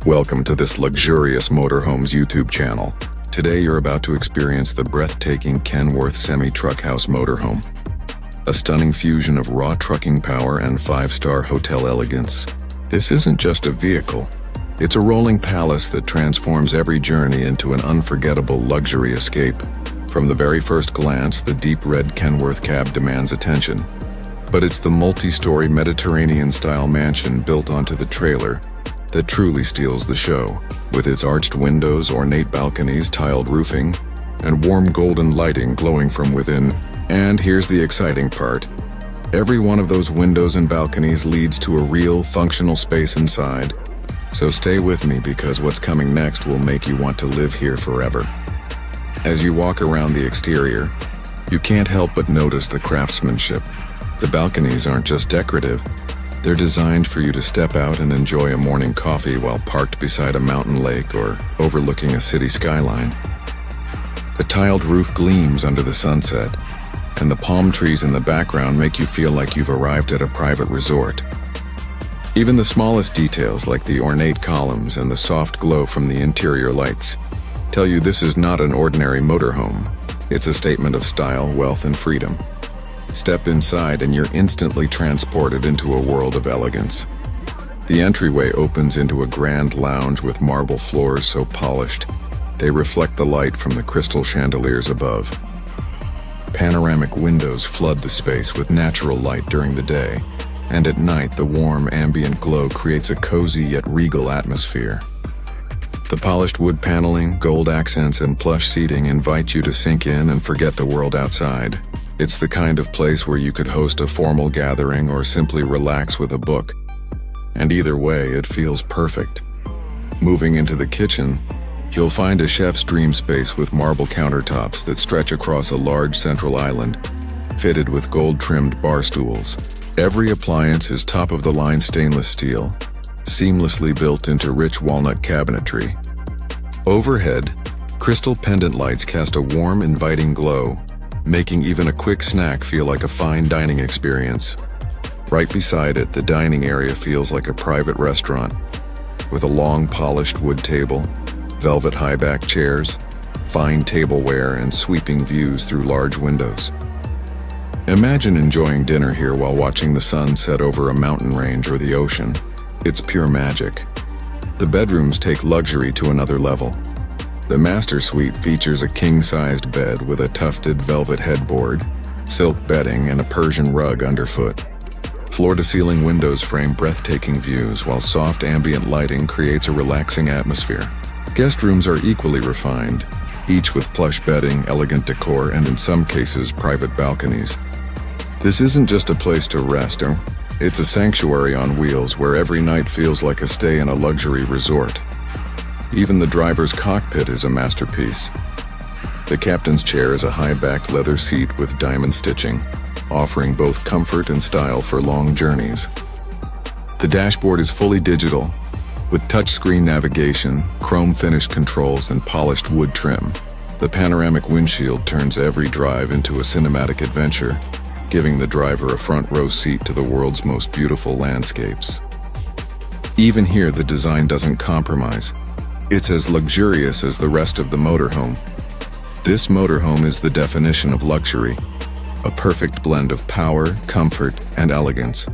Welcome to this luxurious motorhomes YouTube channel. Today you're about to experience the breathtaking Kenworth semi-truck house motorhome. A stunning fusion of raw trucking power and five-star hotel elegance. This isn't just a vehicle. It's a rolling palace that transforms every journey into an unforgettable luxury escape. From the very first glance, the deep red Kenworth cab demands attention. But it's the multi-story Mediterranean-style mansion built onto the trailer that truly steals the show. With its arched windows, ornate balconies, tiled roofing, and warm golden lighting glowing from within. And here's the exciting part. Every one of those windows and balconies leads to a real, functional space inside. So stay with me because what's coming next will make you want to live here forever. As you walk around the exterior, you can't help but notice the craftsmanship. The balconies aren't just decorative. They're designed for you to step out and enjoy a morning coffee while parked beside a mountain lake or overlooking a city skyline. The tiled roof gleams under the sunset, and the palm trees in the background make you feel like you've arrived at a private resort. Even the smallest details, like the ornate columns and the soft glow from the interior lights, tell you this is not an ordinary motorhome. It's a statement of style, wealth, and freedom. Step inside and you're instantly transported into a world of elegance. The entryway opens into a grand lounge with marble floors so polished they reflect the light from the crystal chandeliers above. Panoramic windows flood the space with natural light during the day, and at night the warm ambient glow creates a cozy yet regal atmosphere. The polished wood paneling, gold accents, and plush seating invite you to sink in and forget the world outside. It's the kind of place where you could host a formal gathering or simply relax with a book. And either way, it feels perfect. Moving into the kitchen, you'll find a chef's dream space with marble countertops that stretch across a large central island, fitted with gold-trimmed bar stools. Every appliance is top-of-the-line stainless steel, seamlessly built into rich walnut cabinetry. Overhead, crystal pendant lights cast a warm, inviting glow, making even a quick snack feel like a fine dining experience. Right beside it, the dining area feels like a private restaurant, with a long polished wood table, velvet high-back chairs, fine tableware, and sweeping views through large windows. Imagine enjoying dinner here while watching the sun set over a mountain range or the ocean. It's pure magic. The bedrooms take luxury to another level. The master suite features a king-sized bed with a tufted velvet headboard, silk bedding, and a Persian rug underfoot. Floor-to-ceiling windows frame breathtaking views, while soft ambient lighting creates a relaxing atmosphere. Guest rooms are equally refined, each with plush bedding, elegant decor, and in some cases, private balconies. This isn't just a place to rest, it's a sanctuary on wheels where every night feels like a stay in a luxury resort. Even the driver's cockpit is a masterpiece. The captain's chair is a high-backed leather seat with diamond stitching, offering both comfort and style for long journeys. The dashboard is fully digital, with touchscreen navigation, chrome-finished controls, and polished wood trim. The panoramic windshield turns every drive into a cinematic adventure, giving the driver a front-row seat to the world's most beautiful landscapes. Even here, the design doesn't compromise. It's as luxurious as the rest of the motorhome. This motorhome is the definition of luxury, a perfect blend of power, comfort, and elegance.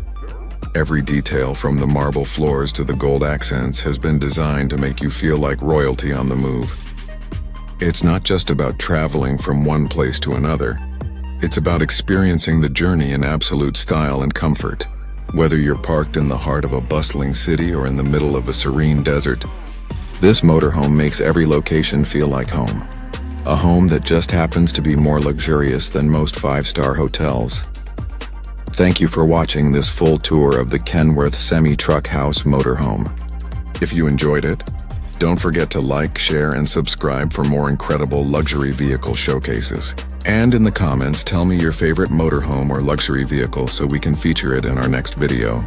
Every detail, from the marble floors to the gold accents, has been designed to make you feel like royalty on the move. It's not just about traveling from one place to another. It's about experiencing the journey in absolute style and comfort. Whether you're parked in the heart of a bustling city or in the middle of a serene desert, this motorhome makes every location feel like home. A home that just happens to be more luxurious than most five-star hotels. Thank you for watching this full tour of the Kenworth semi-truck house motorhome. If you enjoyed it, don't forget to like, share, and subscribe for more incredible luxury vehicle showcases. And in the comments, tell me your favorite motorhome or luxury vehicle so we can feature it in our next video.